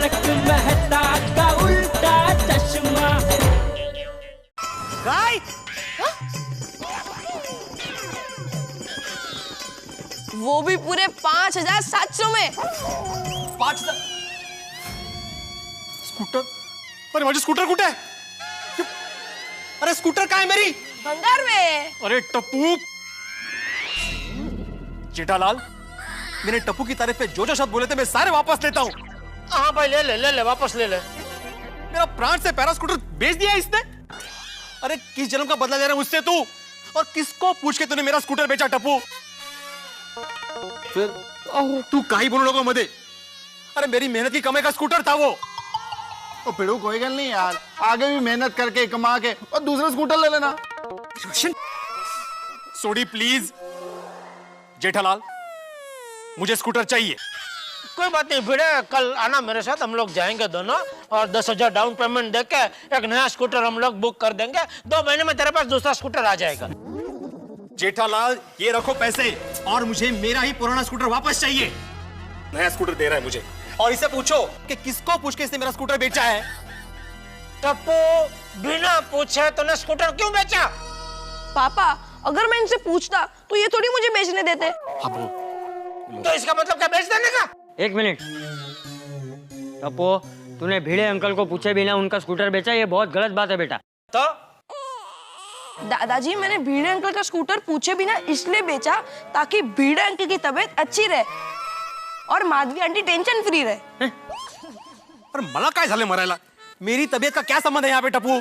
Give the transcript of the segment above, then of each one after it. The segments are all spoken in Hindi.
तारक मेहता का उल्टा चश्मा। गाय वो भी पूरे 5700 में। 5000 स्कूटर? अरे माझी स्कूटर कुठे आहे? अरे स्कूटर काय मेरी? भंगार में। अरे टप्पू, जेठालाल, मैंने टप्पू की तारीफ पे जो शब्द बोले थे मैं सारे वापस लेता हूँ। हाँ भाई ले ले ले ले वापस ले ले। मेरा प्राण से प्यारा स्कूटर बेच दिया इसने। अरे किस जन्म का बदला ले रहा है मुझसे तू? और किसको पूछ के तूने मेरा स्कूटर बेचा टप्पू? फिर तू काही बोलू नको मध्ये। अरे मेरी मेहनत की कमाई का स्कूटर था वो। तो पिड़ू कोई गल नहीं यार, आगे भी मेहनत करके कमा के और दूसरा स्कूटर ले लेना। सोडी प्लीज। जेठालाल, मुझे स्कूटर चाहिए। कोई बात नहीं भिड़े, कल आना मेरे साथ, हम लोग जाएंगे दोनों और 10,000 डाउन पेमेंट देके एक नया स्कूटर हम लोग बुक कर देंगे। 2 महीने में तेरे पास दूसरा स्कूटर आ जाएगा। जेठालाल, ये रखो पैसे और मुझे मेरा ही पुराना स्कूटर वापस चाहिए। नया स्कूटर दे रहा है मुझे और इसे पूछो कि किसको पूछ के इसने मेरा स्कूटर बेचा है। टप्पू, बिना पूछे तूने स्कूटर क्यों बेचा? पापा, अगर मैं इनसे पूछता तो ये थोड़ी मुझे बेचने देते। तो इसका मतलब क्या बेच देने का? 1 मिनट टप्पू, तूने भिड़े अंकल को पूछे बिना उनका स्कूटर बेचा, ये बहुत गलत बात है बेटा। तो दादाजी, मैंने भीड़े अंकल का स्कूटर पूछे बिना इसलिए बेचा ताकि भीड़े अंकल की तबीयत अच्छी रहे और माधवी आंटी टेंशन फ्री रहे। पर मला काय झाले मरायला? मेरी तबीयत का क्या संबंध है यहाँ पे टप्पू?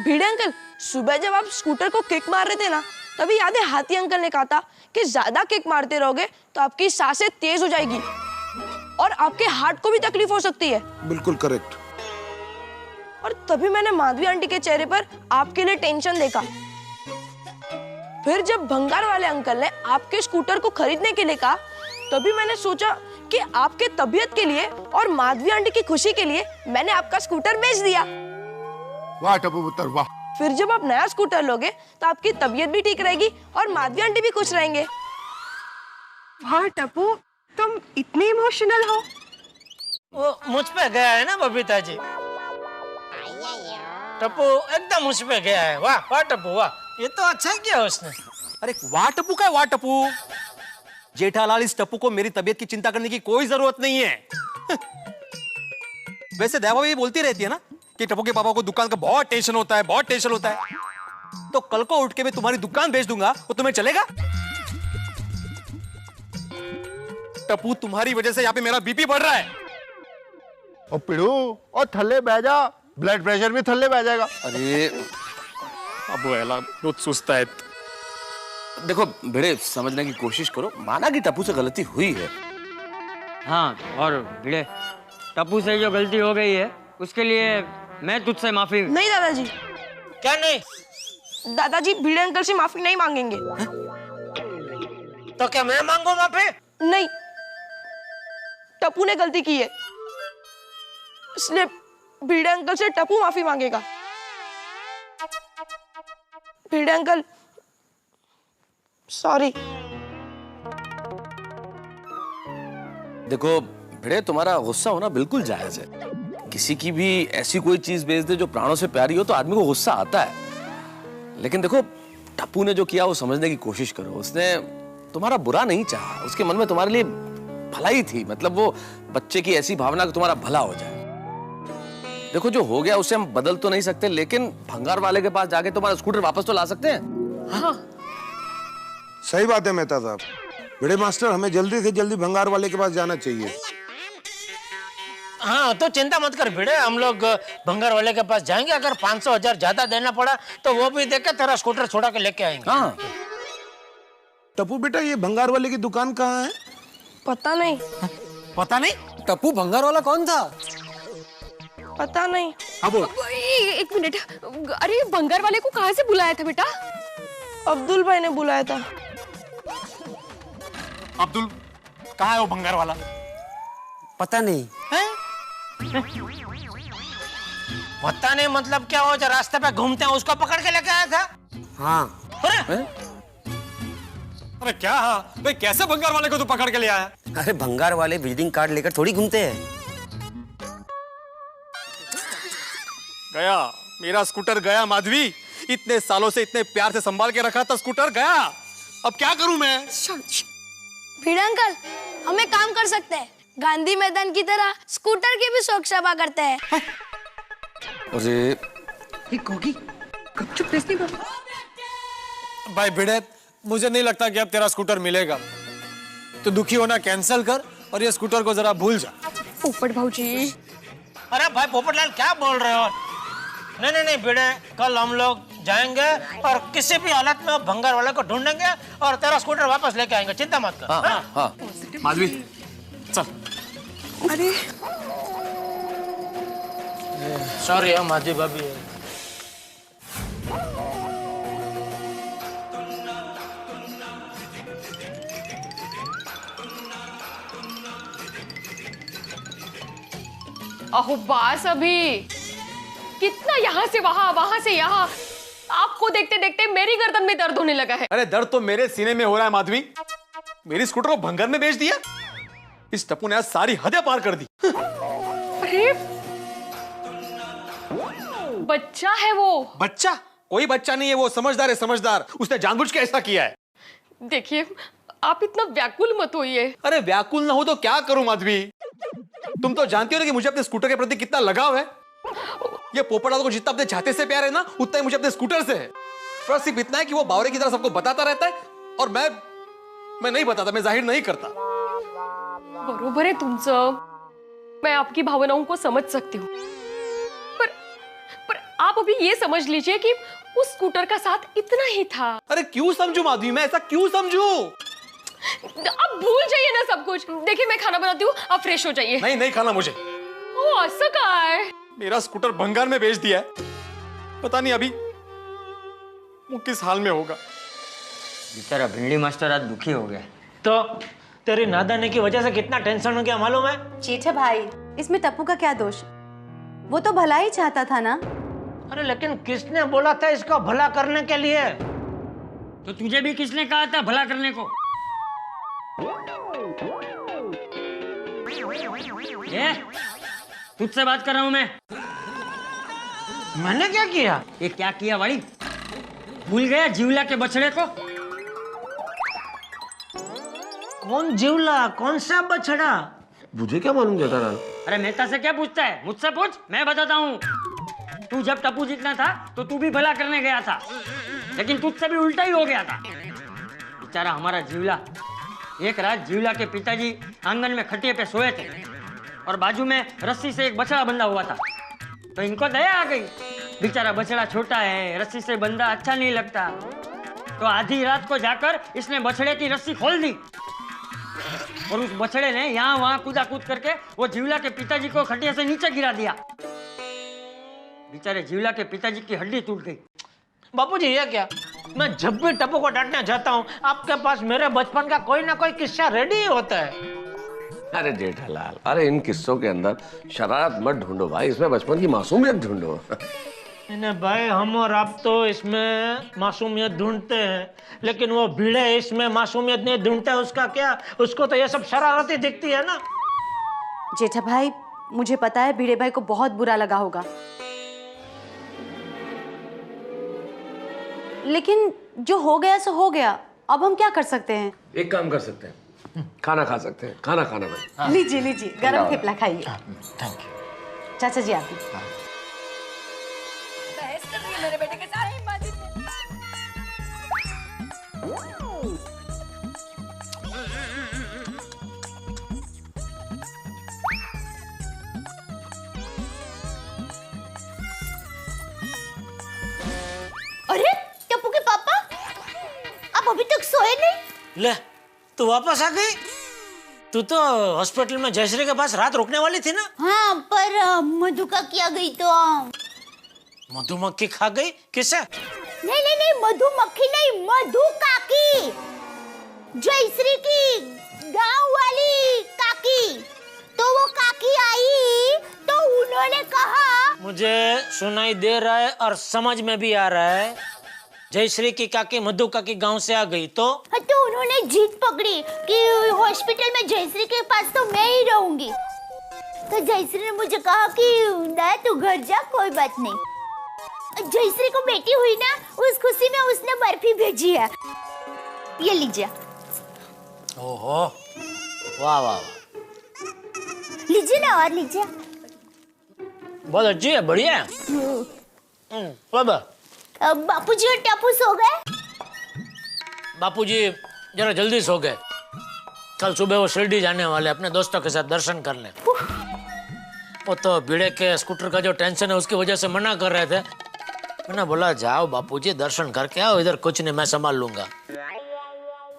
भीड़े अंकल, सुबह जब आप स्कूटर को किक मार रहे थे ना, तभी याद है हाथी अंकल ने कहा था कि ज्यादा किक मारते रहोगे तो आपकी सांसें तेज हो जाएगी और आपके हार्ट को भी तकलीफ हो सकती है। बिल्कुल करेक्ट। और तभी मैंने माधवी आंटी के चेहरे पर आपके लिए टेंशन देखा। फिर जब भंगार वाले अंकल ने आपके स्कूटर को खरीदने के लिए कहा, तभी मैंने सोचा कि आपके तबीयत के लिए और माधवी आंटी की खुशी के लिए मैंने आपका स्कूटर बेच दिया। वाह टप्पू पुत्र वाह। फिर जब आप नया स्कूटर लोगे तो आपकी तबीयत भी ठीक रहेगी और माधवी आंटी भी खुश रहेंगे। वाह टप्पू, तुम इतने इमोशनल हो। वो मुझ पे गया है ना बबीता जी। टप्पू एकदम मुझ पे गया है। वाह वाह टप्पू वाह, ये तो अच्छा किया उसने। अरे वाह टप्पू का वाह टप्पू। जेठालाल, इस टप्पू को मेरी तबीयत की चिंता करने की कोई जरूरत नहीं है। वैसे देवा भी बोलती रहती है ना कि टप्पू के पापा को दुकान का बहुत टेंशन होता है, बहुत टेंशन होता है। तो कल को उठ के मैं तुम्हारी दुकान बेच दूंगा, वो तुम्हें चलेगा? टप्पू, तुम्हारी वजह से यहाँ पे मेरा बीपी बढ़ रहा है। और पिड़ू, और थल्ले बह जा, ब्लड प्रेशर भी थल्ले बह जाएगा। अरे अब वेला बहुत सुस्त है। देखो भिड़े, समझने की कोशिश करो, माना कि टप्पू से गलती हुई है। हाँ, और भिड़े, टप्पू से जो गलती हो गई है उसके लिए मैं तुझसे माफी। नहीं दादाजी। क्या नहीं? दादाजी भीड़े अंकल से माफी नहीं मांगेंगे। तो क्या मैं मांगू माफी? नहीं, टप्पू ने गलती की है, इसलिए भीड़े अंकल से टप्पू माफी मांगेगा। भीड़े अंकल, सॉरी। देखो भिड़े, तुम्हारा गुस्सा होना बिल्कुल जायज है। किसी की भी ऐसी कोई चीज बेच दे जो प्राणों से प्यारी हो तो आदमी को गुस्सा आता है। लेकिन देखो, टप्पू ने जो किया वो समझने की कोशिश करो। उसने तुम्हारा बुरा नहीं चाहा, उसके मन में तुम्हारे लिए भलाई थी। मतलब वो बच्चे की ऐसी भावना कि तुम्हारा भला हो जाए। देखो, जो हो गया उसे हम बदल तो नहीं सकते, लेकिन भंगार वाले के पास जाके तुम्हारा स्कूटर वापस तो ला सकते हैं। हाँ। सही बात है मेहता साहब। बड़े मास्टर, हमें जल्दी से जल्दी भंगार वाले के पास जाना चाहिए। हाँ, तो चिंता मत कर भिड़े, हम लोग भंगार वाले के पास जाएंगे। अगर 500,000 ज्यादा देना पड़ा तो वो भी देकर तेरा स्कूटर छोड़ा के लेके आएंगे। हाँ। टप्पू बेटा, ये भंगार वाले की दुकान कहाँ है? पता नहीं। पता नहीं? टप्पू, भंगार वाला कौन था? पता नहीं। अब एक मिनट, अरे भंगार वाले को कहाँ से बुलाया था बेटा? अब्दुल भाई ने बुलाया था। अब्दुल, कहाँ है वो भंगार वाला? पता नहीं। पता नहीं मतलब क्या? हो जो रास्ते पे घूमते हैं उसको पकड़ के लेके आया था? हाँ। अरे क्या? हाँ भाई, कैसे भंगार वाले को तू पकड़ के ले आया? अरे भंगार वाले विजिटिंग कार्ड लेकर थोड़ी घूमते हैं। गया, मेरा स्कूटर गया माधवी। इतने सालों से इतने प्यार से संभाल के रखा था, स्कूटर गया। अब क्या करूं मैं? भिड़े अंकल, हम एक काम कर सकते हैं, गांधी मैदान की तरह स्कूटर की भी शोक सभा करते हैं। अरे भाई भिड़े, मुझे नहीं लगता कि अब तेरा स्कूटर मिलेगा। तो दुखी होना कैंसिल कर और ये स्कूटर को जरा भूल जा। पोपट भाऊजी। अरे भाई पोपटलाल क्या बोल रहे हो? नहीं नहीं नहीं भिड़े, कल हम लोग जाएंगे और किसी भी हालत में भंगार वाले को ढूंढेंगे और तेरा स्कूटर वापस लेके आएंगे, चिंता मत कर। हाँ। माधवी चल। अरे सॉरी है माधवी भाभी। अहो बस अभी, कितना यहाँ से वहां, वहां से यहाँ, आपको देखते देखते मेरी गर्दन में दर्द होने लगा है। अरे दर्द तो मेरे सीने में हो रहा है माधवी। मेरी स्कूटर को भंगार में बेच दिया। इस टप्पू ने आज सारी हदें पार कर दी। अरे बच्चा है वो। बच्चा? कोई बच्चा नहीं है, वो समझदार है, समझदार। उसने जानबूझ के ऐसा किया है। देखिए, आप इतना व्याकुल मत होइए। अरे व्याकुल ना हो तो क्या करूं माधवी? तुम तो जानती हो ना कि मुझे अपने स्कूटर के प्रति कितना लगाव है। ये पोपटलाल को जितना अपने छाते से प्यार है ना, उतना ही मुझे अपने स्कूटर से है। फर्क सिर्फ इतना है कि वो बावरे की तरह सबको बताता रहता है और मैं नहीं बताता, मैं जाहिर नहीं करता। बरोबर है तुमचं, मैं आपकी भावनाओं को समझ सकती हूँ, पर आप अभी ये समझ लीजिए कि उस स्कूटर का साथ इतना ही था। अरे क्यों समझू माधवी, मैं ऐसा क्यों समझू? आप भूल जाइए ना सब कुछ। देखिए मैं खाना बनाती हूँ, आप फ्रेश हो जाइए। नहीं खाना मुझे। ओ ऐसा काय? मेरा स्कूटर भंगार में बेच दिया है। पता नहीं अभी वो किस हाल में होगा। बेचारा भिंडी मास्टर आज दुखी हो गया। तो तेरी नादानी की वजह से कितना टेंशन हो गया मालूम है? जेठा भाई, इसमें टप्पू का क्या दोष? वो तो भला ही चाहता था ना। अरे लेकिन किसने बोला था इसका भला करने के लिए? तो तुझे भी किसने कहा था भला करने को? तुझसे बात कर रहा हूं मैं। मैंने क्या किया? ये क्या किया वाली? भूल गया जीवला के बछड़े को? कौन जीवला? कौन सा बछड़ा? मुझे क्या मालूम जेठालाल? अरे नेता से क्या पूछता है? मुझसे पूछ, मैं बताता हूँ। तू जब टप्पू जीतना था तो तू भी भला करने गया था, लेकिन तुझसे भी उल्टा ही हो गया था। बेचारा हमारा जीवला, एक रात जीवला के पिताजी आंगन में खटिया पे सोए थे और बाजू में रस्सी से एक बछड़ा बंधा हुआ था। तो इनको दया आ गई, बेचारा बछड़ा छोटा है, रस्सी से बंधा अच्छा नहीं लगता। तो आधी रात को जाकर इसने बछड़े की रस्सी खोल दी और उस बछड़े ने यहाँ वहां कूदा कूद करके वो जीवला के पिताजी को खटिया से नीचे गिरा दिया। बेचारे जीवला के पिताजी की हड्डी टूट गई। बापूजी ये क्या? मैं जब भी टप्पू को डांटने जाता हूँ आपके पास मेरे बचपन का कोई ना कोई किस्सा रेडी ही होता है। अरे जेठालाल, अरे इन किस्सों के अंदर शरारत मत ढूंढो भाई, इसमें बचपन की मासूमियत ढूंढो। नहीं भाई, हम और आप तो इसमें मासूमियत ढूंढते हैं, लेकिन वो भिड़े इसमें मासूमियत नहीं ढूंढता है। उसका क्या? उसको तो ये सब शरारतें दिखती है ना। जेठा भाई, मुझे पता है भिड़े भाई को बहुत बुरा लगा होगा, लेकिन जो हो गया सो हो गया। अब हम क्या कर सकते हैं? एक काम कर सकते हैं, खाना खा सकते हैं। खाना खाना भाई। लीजिए लीजिए, गरम थेपला खाइए। Thank you. चाचा जी आप भी। बहस कर रही है मेरे बेटे के साथ। अरे टप्पू के पापा, आप अभी तक सोए नहीं? ले, तू वापस आ गई? तू तो हॉस्पिटल में जयश्री के पास रात रुकने वाली थी ना? हाँ, पर मधु का किया गई तो। मधुमक्खी खा गई? किसे? नहीं नहीं नहीं, मधुमक्खी नहीं, मधु काकी, जयश्री की गांव वाली काकी। तो वो काकी आई तो उन्होंने कहा। मुझे सुनाई दे रहा है और समझ में भी आ रहा है, जयश्री की काकी मधु काकी गांव से आ गई तो उन्होंने जीत पकड़ी कि हॉस्पिटल में जयश्री के पास तो मैं ही रहूंगी। तो जयश्री ने मुझे कहा कि ना तू घर जा, कोई बात नहीं। जयश्री को बेटी हुई ना, उस खुशी में उसने बर्फी भेजी है, ये लीजिए। ओहो, वाह वाह, लीजिए ना, और लीजिए। बहुत अच्छी है, बढ़िया है। बाबा, बापूजी और टप्पू सो गए? बापूजी जरा जल्दी सो गए। कल सुबह वो शिरडी जाने वाले, अपने दोस्तों के साथ दर्शन करने। वो तो भिड़े के स्कूटर का जो टेंशन है उसकी वजह से मना कर रहे थे। मैंने बोला जाओ बापूजी, दर्शन करके आओ, इधर कुछ नहीं, मैं संभाल लूंगा।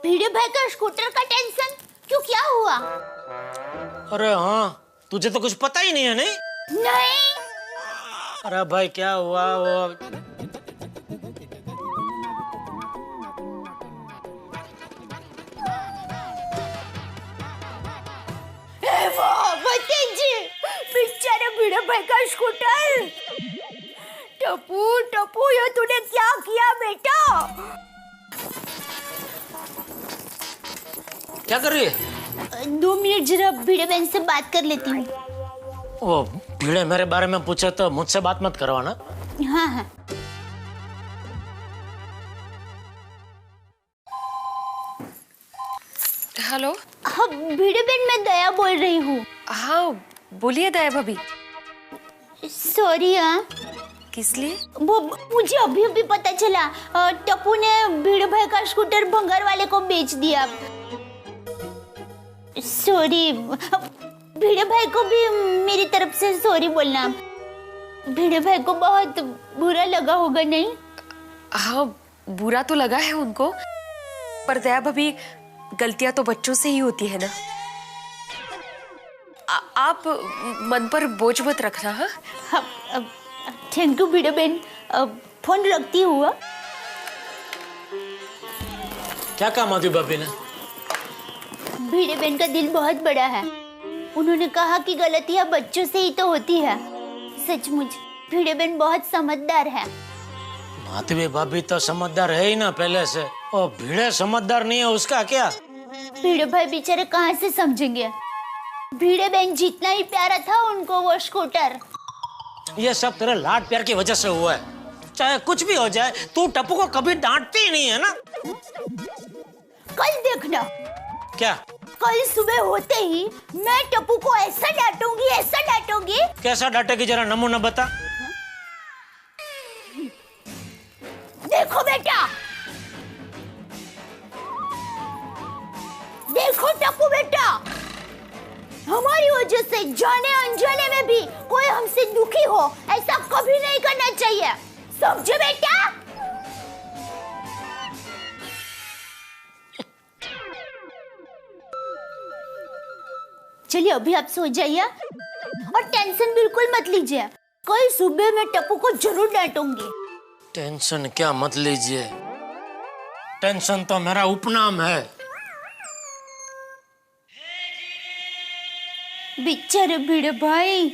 भिड़े भाई का स्कूटर का टेंशन क्यों, क्या हुआ? अरे हाँ, तुझे तो कुछ पता ही नहीं है। नहीं। अरे भाई क्या हुआ, वो बेचारे भिड़े भाई का स्कूटर। टप्पू टप्पू, ये तूने क्या किया बेटा? क्या कर रही है? 2 मिनट जरा भिड़े बहन से बात कर लेती हूँ। वो भिड़े मेरे बारे में पूछे तो मुझसे बात मत करवाना। हाँ हाँ। हेलो। हाँ भिड़े बहन, मैं दया बोल रही हूँ। हाँ बोलिए दया भाभी। सॉरी। हाँ किस लिए? वो मुझे अभी अभी पता चला, टप्पू ने भिड़े भाई का स्कूटर भंगार वाले को बेच दिया। सॉरी, भिड़े भाई को भी मेरी तरफ से सॉरी बोलना। भिड़े भाई को बहुत बुरा लगा होगा, नहीं? हाँ बुरा तो लगा है उनको, पर दया भाभी गलतियां तो बच्चों से ही होती है ना। आप मन पर बोझ मत रखना। हाँ थैंक यू भिड़े बहन, फोन रखती हूँ। क्या कहा माधवी भाभी ने? भिड़े बहन का दिल बहुत बड़ा है। उन्होंने कहा कि गलतियां बच्चों से ही तो होती है। सचमुच भिड़े बहन बहुत समझदार है। माधवी भाभी तो समझदार है ही ना पहले से, और भिड़े समझदार नहीं है, उसका क्या? भिड़े भाई बेचारे कहाँ से समझेंगे? भिड़े बहन जितना ही प्यारा था उनको वो स्कूटर। ये सब तेरे लाड प्यार की वजह से हुआ है। चाहे कुछ भी हो जाए, तू टप्पू को कभी डांटती ही नहीं है ना। कल देखना। क्या? कल सुबह होते ही मैं टप्पू को ऐसा डांटूंगी, ऐसा डांटूंगी। कैसा डांटेगी, जरा नमूना बता। देखो बेटा, देखो टप्पू बेटा, हमारी वजह से जाने अनजाने में भी कोई हमसे दुखी हो, ऐसा कभी नहीं करना चाहिए, समझे बेटा? चलिए अभी आप सो जाइए और टेंशन बिल्कुल मत लीजिए। कल सुबह मैं टप्पू को जरूर डांटूंगी। टेंशन क्या मत लीजिए, टेंशन तो मेरा उपनाम है। बेचारे भिड़े भाई।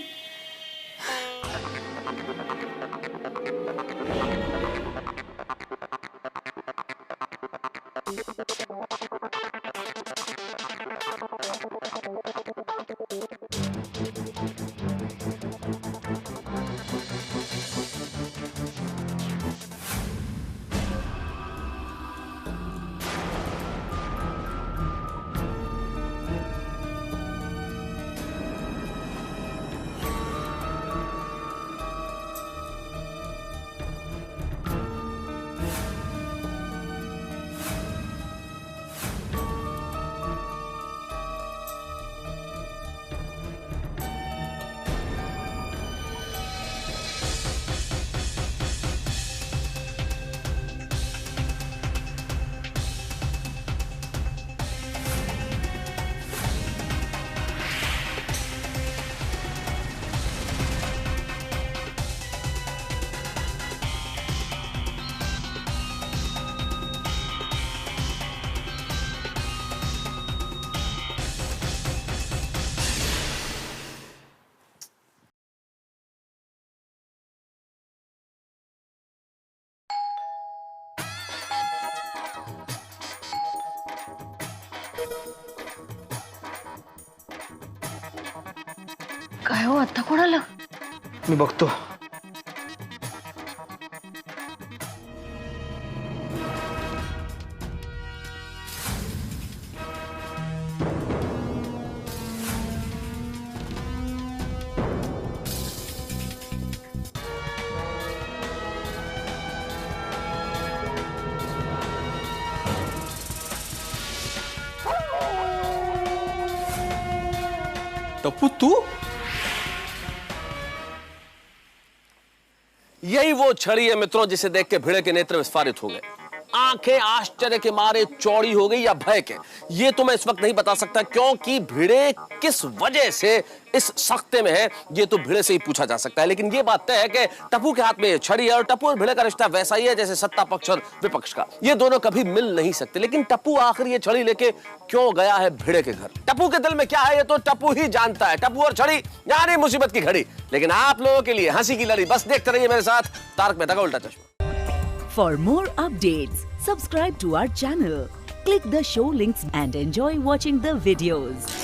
काय हो आता कोणाला? मी बघतो. टप्पू तू? यही वो छड़ी है मित्रों जिसे देख के भिड़े के नेत्र विस्फारित हो गए, आंखें आश्चर्य के मारे चौड़ी हो गई या भय के, ये तो मैं इस वक्त नहीं बता सकता, क्योंकि भिड़े किस वजह से इस सख्ते में है ये तो भिड़े से ही पूछा जा सकता है। लेकिन ये बात तय है कि टप्पू के हाथ में ये छड़ी है और टप्पू और भिड़े का रिश्ता वैसा ही है जैसे सत्ता पक्ष और विपक्ष का, ये दोनों कभी मिल नहीं सकते। लेकिन टप्पू आखिर ये छड़ी लेके क्यों गया है भिड़े के घर? टप्पू के दिल में क्या है ये तो टप्पू ही जानता है। टप्पू और छड़ी यानी मुसीबत की घड़ी। लेकिन आप लोगों के लिए हंसी की लड़ी, बस देखते रहिए मेरे साथ तारक मेहता का उल्टा चश्मा। For more updates, subscribe to our channel, click the show links and enjoy watching the videos.